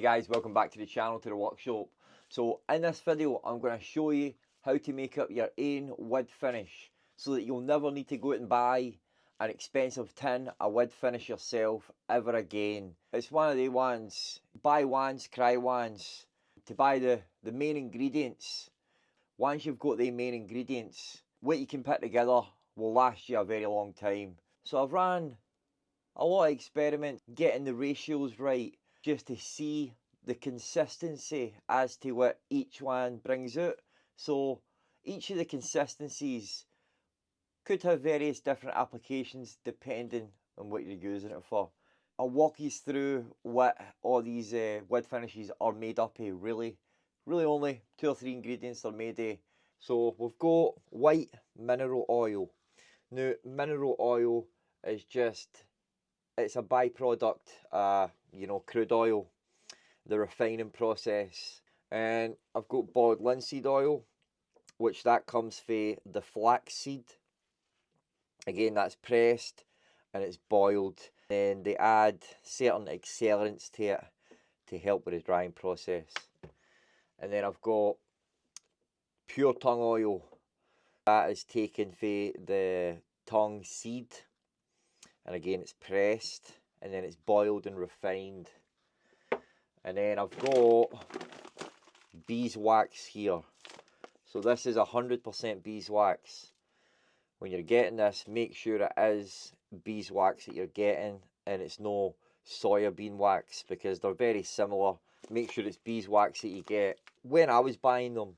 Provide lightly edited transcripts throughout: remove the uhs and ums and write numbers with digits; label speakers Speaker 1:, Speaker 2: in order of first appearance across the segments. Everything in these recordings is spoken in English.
Speaker 1: guys, welcome back to the channel, to the workshop. So in this video I'm going to show you how to make up your own wood finish so that you'll never need to go out and buy an expensive tin of wood finish yourself ever again. It's one of the ones, buy once, cry once. To buy the main ingredients, once you've got the main ingredients, what you can put together will last you a very long time. So I've ran a lot of experiments getting the ratios right, just to see the consistency as to what each one brings out. So each of the consistencies could have various different applications depending on what you're using it for. I'll walk you through what all these wood finishes are made up of. Really only 2 or 3 ingredients they're made of. So we've got white mineral oil. Now mineral oil is just, it's a byproduct, crude oil, the refining process. And I've got boiled linseed oil, which that comes from the flax seed. Again, that's pressed and it's boiled. Then they add certain accelerants to it to help with the drying process. And then I've got pure tung oil. That is taken from the tung seed. And again, it's pressed and then it's boiled and refined. And then I've got beeswax here. So this is 100% beeswax. When you're getting this, make sure it is beeswax that you're getting and it's no soybean wax, because they're very similar. Make sure it's beeswax that you get. When I was buying them,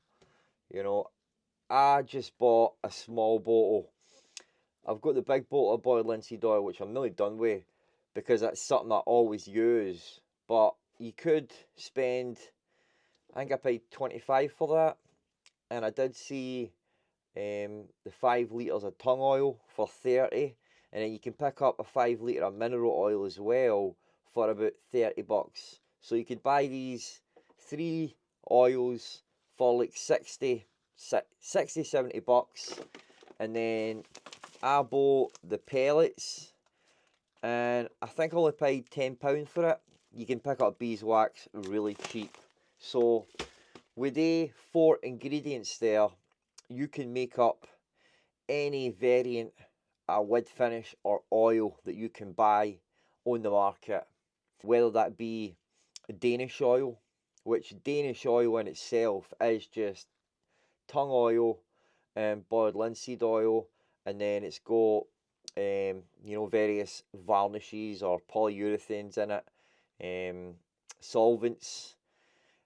Speaker 1: I just bought a small bottle. I've got the big bottle of boiled linseed oil, which I'm nearly done with, because that's something I always use. But you could spend, I think I paid 25 for that. And I did see the 5 litres of tung oil for 30. And then you can pick up a 5 litre of mineral oil as well for about 30 bucks. So you could buy these 3 oils for like 60, 70 bucks. And then I bought the pellets and I think I only paid £10 for it. You can pick up beeswax really cheap. So with the 4 ingredients there, you can make up any variant of wood finish or oil that you can buy on the market. Whether that be Danish oil, which Danish oil in itself is just tung oil and boiled linseed oil, and then it's got various varnishes or polyurethanes in it, solvents,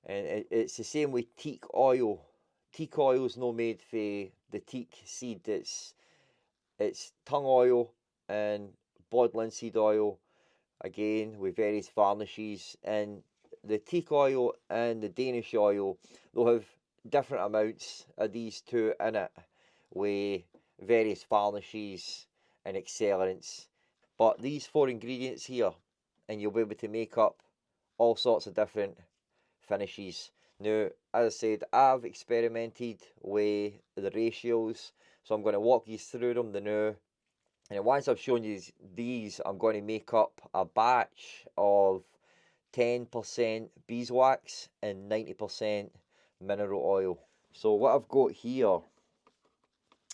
Speaker 1: and it's the same with teak oil. Teak oil is not made for the teak seed. It's tung oil and boiled linseed oil, again with various varnishes. And the teak oil and the Danish oil, they'll have different amounts of these two in it with various varnishes and accelerants. But these 4 ingredients here, and you'll be able to make up all sorts of different finishes. Now, as I said, I've experimented with the ratios, so I'm going to walk you through them now. And once I've shown you these, I'm going to make up a batch of 10% beeswax and 90% mineral oil. So what I've got here,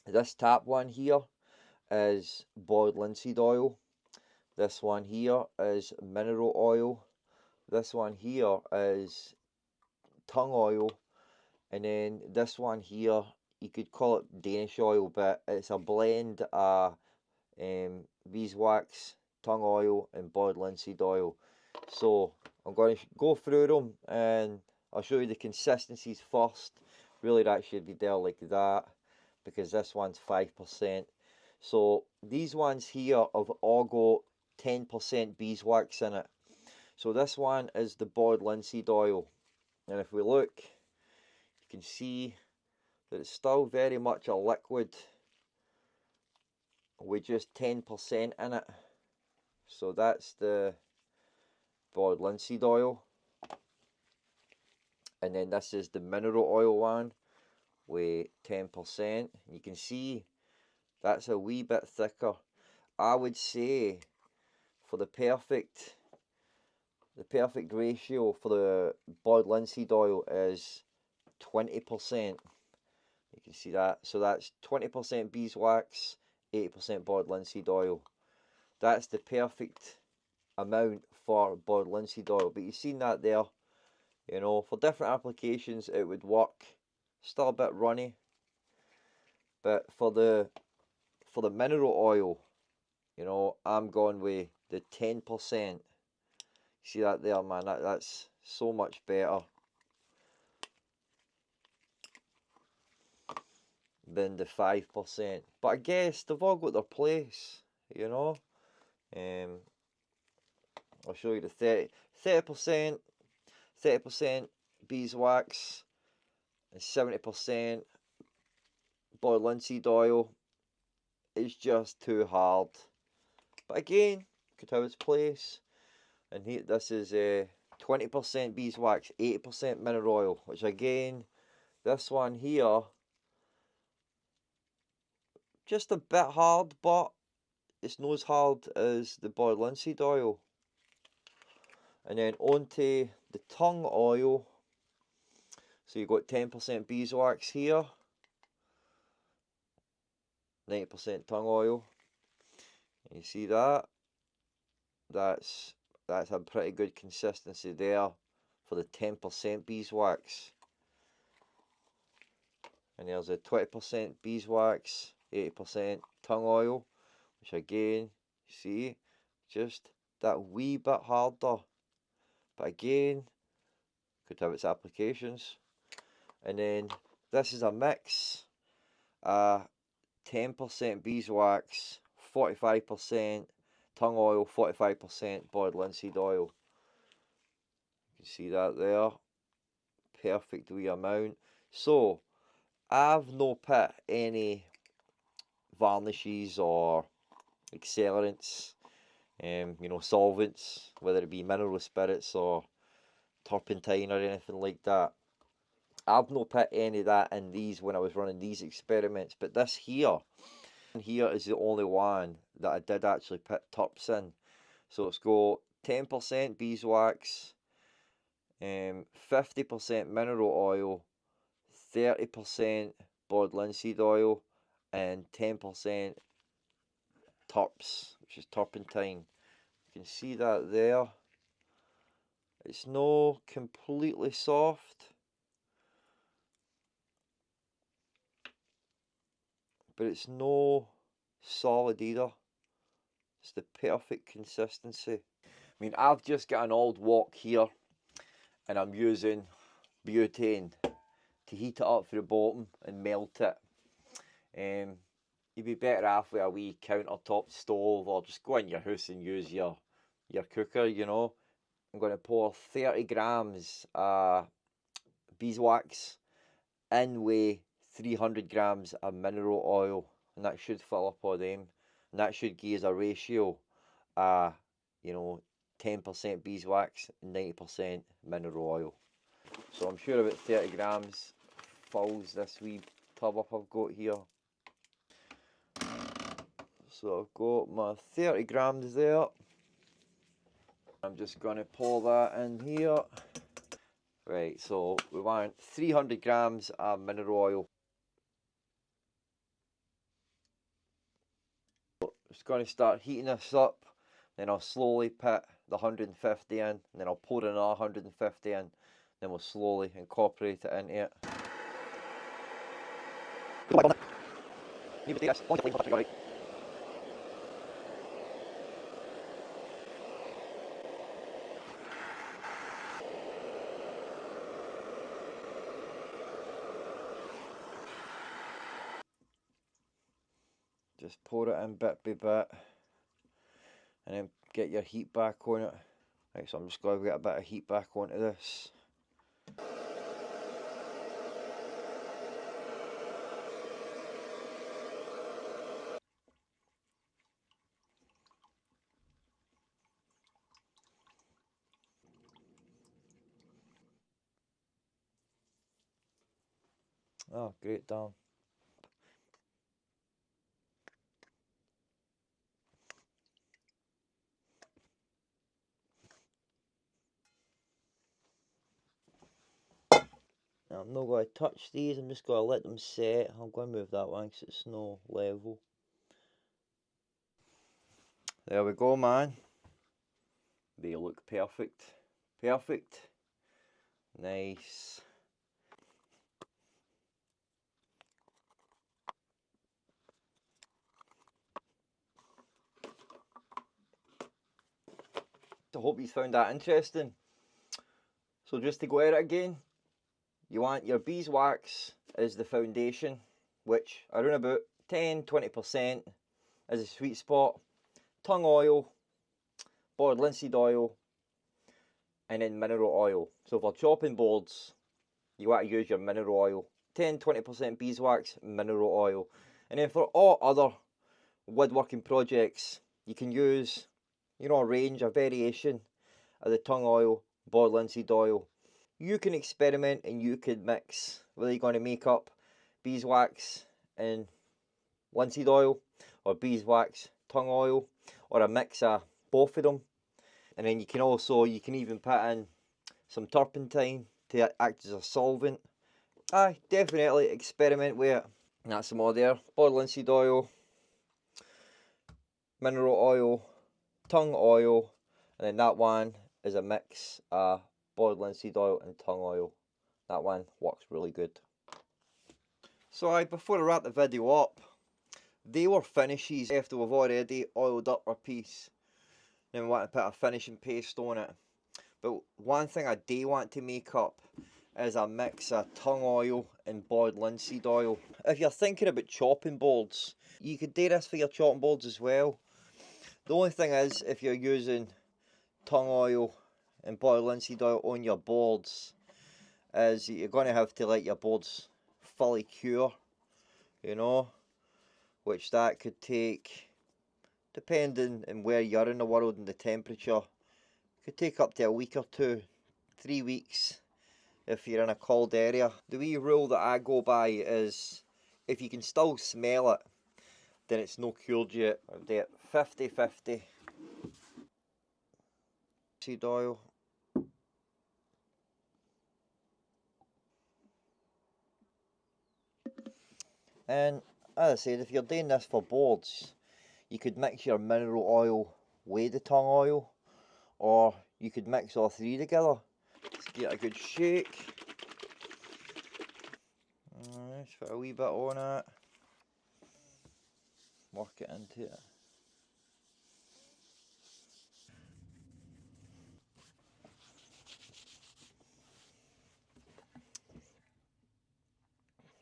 Speaker 1: this tap one here is boiled linseed oil. This one here is mineral oil. This one here is tung oil. And then this one here, you could call it Danish oil, but it's a blend of beeswax, tung oil and boiled linseed oil. So I'm going to go through them and I'll show you the consistencies first. Really, that should be there like that, because this one's 5%. So these ones here have all got 10% beeswax in it. So this one is the boiled linseed oil. And if we look, you can see that it's still very much a liquid with just 10% in it. So that's the boiled linseed oil. And then this is the mineral oil one with 10%. You can see that's a wee bit thicker. I would say for the the perfect ratio for the boiled linseed oil is 20%. You can see that. So that's 20% beeswax, 80% boiled linseed oil. That's the perfect amount for boiled linseed oil. But you've seen that there. You know, for different applications it would work. Still a bit runny. But for the mineral oil, you know, I'm going with the 10%. See that there, man? That's so much better than the 5%. But I guess they've all got their place, you know. I'll show you the 30% beeswax and 70% boiled linseed oil is just too hard. But again, could have its place. And here, this is 20% beeswax, 80% mineral oil, which again, this one here, just a bit hard, but it's not as hard as the boiled linseed oil. And then onto the tongue oil. So you've got 10% beeswax here, 90% tongue oil. You see that? That's a pretty good consistency there for the 10% beeswax. And there's a 20% beeswax, 80% tongue oil, which again, you see, just that wee bit harder. But again, could have its applications. And then this is a mix. 10% beeswax, 45% tongue oil, 45% boiled linseed oil. You can see that there. Perfect wee amount. So, I've no put any varnishes or accelerants, you know, solvents, whether it be mineral spirits or turpentine or anything like that. I've not put any of that in these when I was running these experiments, but this here is the only one that I did actually put turps in. So it's got 10% beeswax, 50% mineral oil, 30% boiled linseed oil, and 10% turps, which is turpentine. You can see that there. It's no completely soft, but it's no solid either. It's the perfect consistency. I mean, I've just got an old wok here, and I'm using butane to heat it up for the bottom and melt it. You'd be better off with a wee countertop stove, or just go in your house and use your cooker, you know. I'm going to pour 30 grams beeswax in with 300 grams of mineral oil, and that should fill up all them. And that should give us a ratio, you know, 10% beeswax, 90% mineral oil. So I'm sure about 30 grams fills this wee tub up I've got here. So I've got my 30 grams there. I'm just going to pour that in here. Right, so we want 300 grams of mineral oil. Just going to start heating this up, then I'll slowly put the 150 in, and then I'll pour another 150 in, then we'll slowly incorporate it into it. Just pour it in bit by bit, and then get your heat back on it. Right, so I'm just going to get a bit of heat back onto this. Oh, great, Dan. I'm not going to touch these, I'm just going to let them set. I'm going to move that one because it's no level. There we go, man. They look perfect. Perfect. Nice. I hope you found that interesting. So just to go at it again, you want your beeswax as the foundation, which around about 10-20% is a sweet spot. Tongue oil, boiled linseed oil, and then mineral oil. So for chopping boards, you want to use your mineral oil. 10-20% beeswax, mineral oil. And then for all other woodworking projects, you can use, a range, a variation of the tongue oil, boiled linseed oil. You can experiment and you can mix whether you're going to make up beeswax and linseed oil, or beeswax, tongue oil, or a mix of both of them. And then you can even put in some turpentine to act as a solvent. Aye, definitely experiment with it. And that's some more there. Boiled linseed oil, mineral oil, tongue oil, and then that one is a mix of boiled linseed oil and tongue oil. That one works really good. So before I wrap the video up, they were finishes after we've already oiled up our piece. Then we want to put a finishing paste on it. But one thing I do want to make up is a mix of tongue oil and boiled linseed oil. If you're thinking about chopping boards, you could do this for your chopping boards as well. The only thing is, if you're using tongue oil and boiled linseed oil on your boards, is you're going to have to let your boards fully cure, which that could take, depending on where you're in the world and the temperature, could take up to a week or 2, 3 weeks if you're in a cold area. The wee rule that I go by is, if you can still smell it, then it's no cured yet. I'll do it 50-50. Seed oil. And as I said, if you're doing this for boards, you could mix your mineral oil with the tongue oil, or you could mix all three together. Let's get a good shake. Just put a wee bit on it. Work it into it.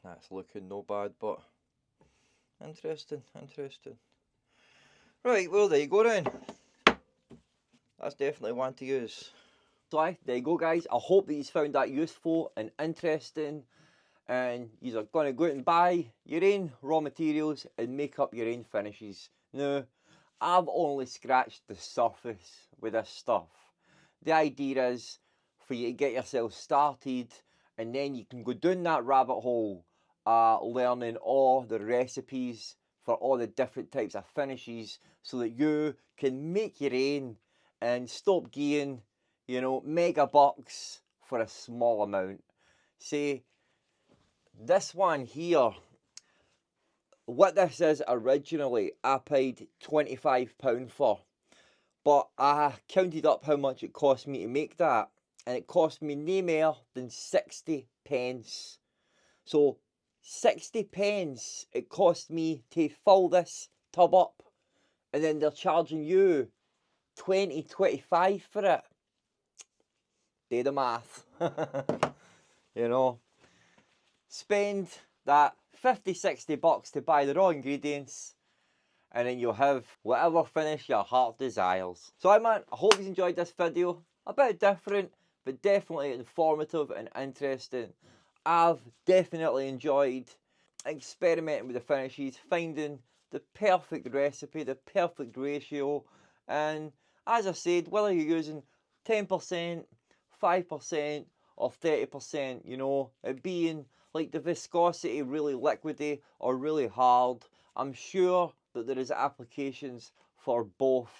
Speaker 1: That's looking no bad, but interesting. Right, well there you go then. That's definitely one to use. So there you go, guys. I hope that you found that useful and interesting, and you are going to go out and buy your own raw materials and make up your own finishes. Now, I've only scratched the surface with this stuff. The idea is for you to get yourself started, and then you can go down that rabbit hole, learning all the recipes for all the different types of finishes, so that you can make your own and stop getting, mega bucks for a small amount. See, this one here, what this is originally, I paid £25 for. But I counted up how much it cost me to make that, and it cost me no more than 60 pence. So 60 pence it cost me to fill this tub up, and then they're charging you 25 for it. Do the math. Spend that 50-60 bucks to buy the raw ingredients, and then you'll have whatever finish your heart desires. So man, I hope you enjoyed this video. A bit different, but definitely informative and interesting. I've definitely enjoyed experimenting with the finishes, finding the perfect recipe, the perfect ratio. And as I said, whether you're using 10%, 5%, or 30%, it being like the viscosity really liquidy or really hard, I'm sure that there is applications for both.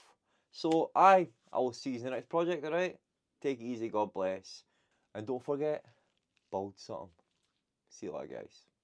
Speaker 1: So I will see you in the next project, alright? Take it easy, God bless. And don't forget, build something. See you later, guys.